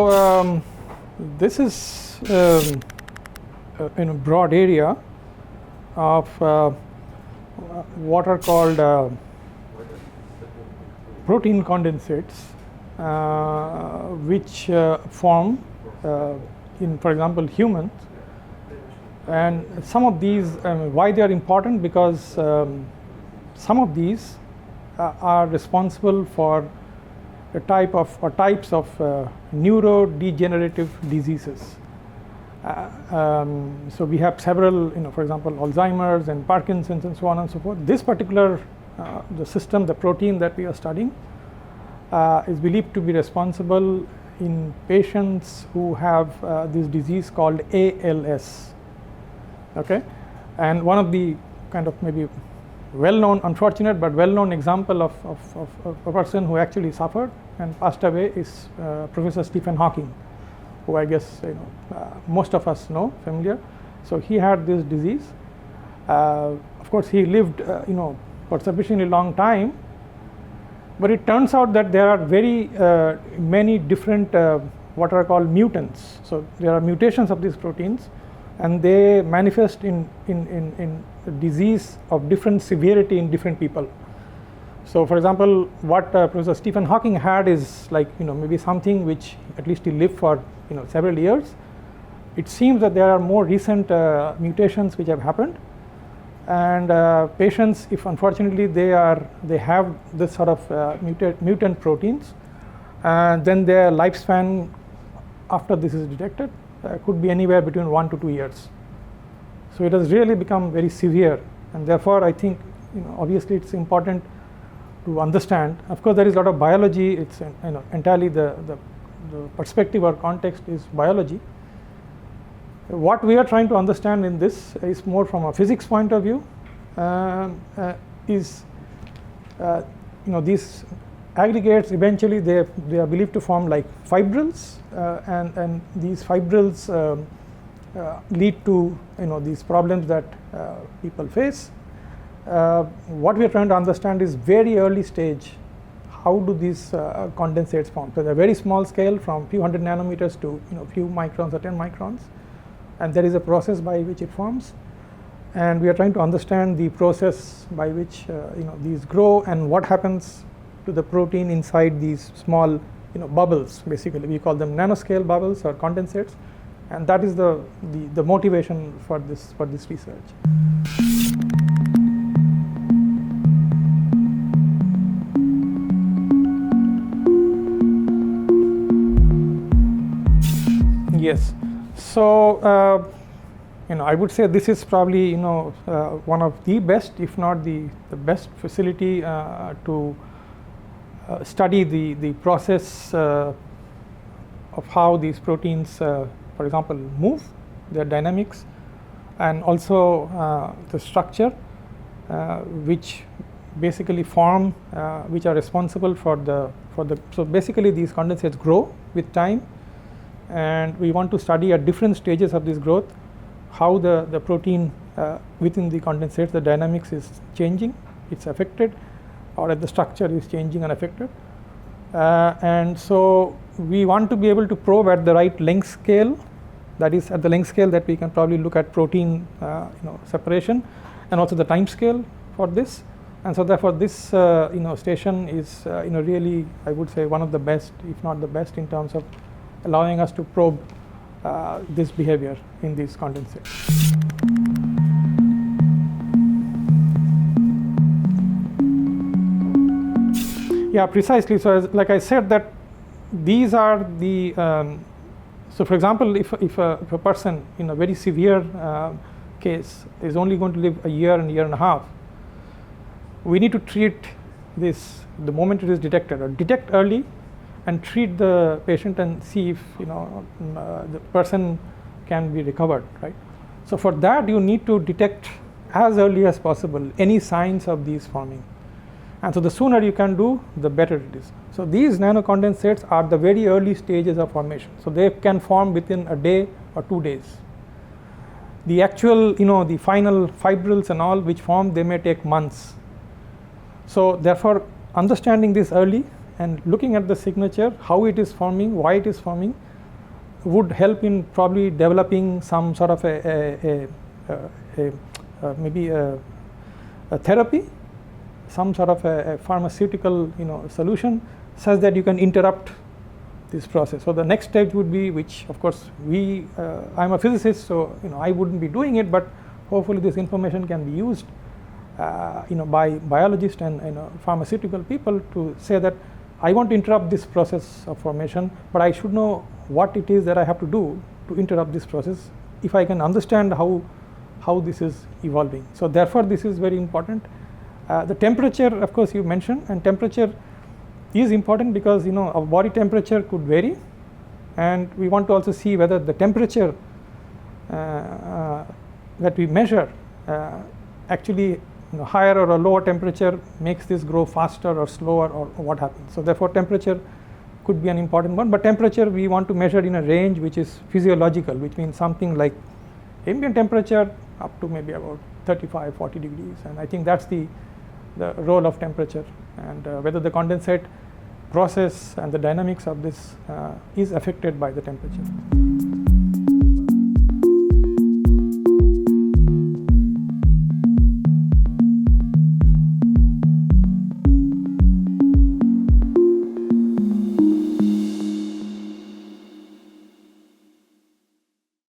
So this is in a broad area of what are called protein condensates, which form in, for example, humans. And some of these, why they are important? Because some of these are responsible for a type of or types of neurodegenerative diseases. So we have several, for example, Alzheimer's and Parkinson's and so on and so forth. This particular the system, the protein that we are studying, is believed to be responsible in patients who have this disease called ALS. Okay, and one of the kind of maybe well-known, unfortunate but well-known example of a person who actually suffered and passed away is Professor Stephen Hawking, who I guess most of us know, familiar. So he had this disease. Of course, he lived for sufficiently long time, but it turns out that there are very many different what are called mutants. So there are mutations of these proteins, and they manifest in disease of different severity in different people. So for example, what Professor Stephen Hawking had is like maybe something which at least he lived for several years. It seems that there are more recent mutations which have happened, and patients, if unfortunately they have this sort of mutant proteins, then their lifespan after this is detected could be anywhere between 1 to 2 years. So it has really become very severe, and therefore I think obviously it's important to understand. Of course, there is a lot of biology. It's entirely the perspective or context is biology. What we are trying to understand in this is more from a physics point of view. These aggregates eventually they are believed to form like fibrils, and these fibrils lead to these problems that people face. What we are trying to understand is very early stage, how do these condensates form? So they're very small scale, from few hundred nanometers to few microns or 10 microns, and there is a process by which it forms, and we are trying to understand the process by which these grow and what happens to the protein inside these small bubbles. Basically we call them nanoscale bubbles or condensates, and that is the motivation for this research. Yes, so I would say this is probably one of the best, if not the best facility to study the process of how these proteins, for example, move, their dynamics, and also the structure, which basically form, which are responsible for the. So basically, these condensates grow with time, and we want to study at different stages of this growth how the protein within the condensates, the dynamics is changing, it's affected, or the structure is changing and affected. And so we want to be able to probe at the right length scale, that is at the length scale that we can probably look at protein separation, and also the time scale for this. And so therefore this station is really, I would say, one of the best, if not the best, in terms of allowing us to probe this behavior in these condensates. Yeah, precisely. So like I said, that these are the so for example, if a person in a very severe case is only going to live a year and a half, we need to treat this the moment it is detected, or detect early and treat the patient and see if the person can be recovered, right? So for that you need to detect as early as possible any signs of these forming. And so the sooner you can do, the better it is. So these nanocondensates are the very early stages of formation. So they can form within a day or 2 days. The actual, the final fibrils and all which form, they may take months. So therefore, understanding this early and looking at the signature, how it is forming, why it is forming, would help in probably developing some sort of maybe a therapy, some sort of a pharmaceutical solution, such that you can interrupt this process. So the next stage would be, which of course I'm a physicist, so I wouldn't be doing it, but hopefully this information can be used by biologists and pharmaceutical people to say that I want to interrupt this process of formation, but I should know what it is that I have to do to interrupt this process if I can understand how this is evolving. So therefore this is very important. The temperature, of course, you mentioned, and temperature is important because our body temperature could vary, and we want to also see whether the temperature that we measure actually higher or a lower temperature makes this grow faster or slower, or what happens. So therefore temperature could be an important one, but temperature we want to measure in a range which is physiological, which means something like ambient temperature up to maybe about 35-40 degrees, and I think that's the role of temperature, and whether the condensate process and the dynamics of this is affected by the temperature.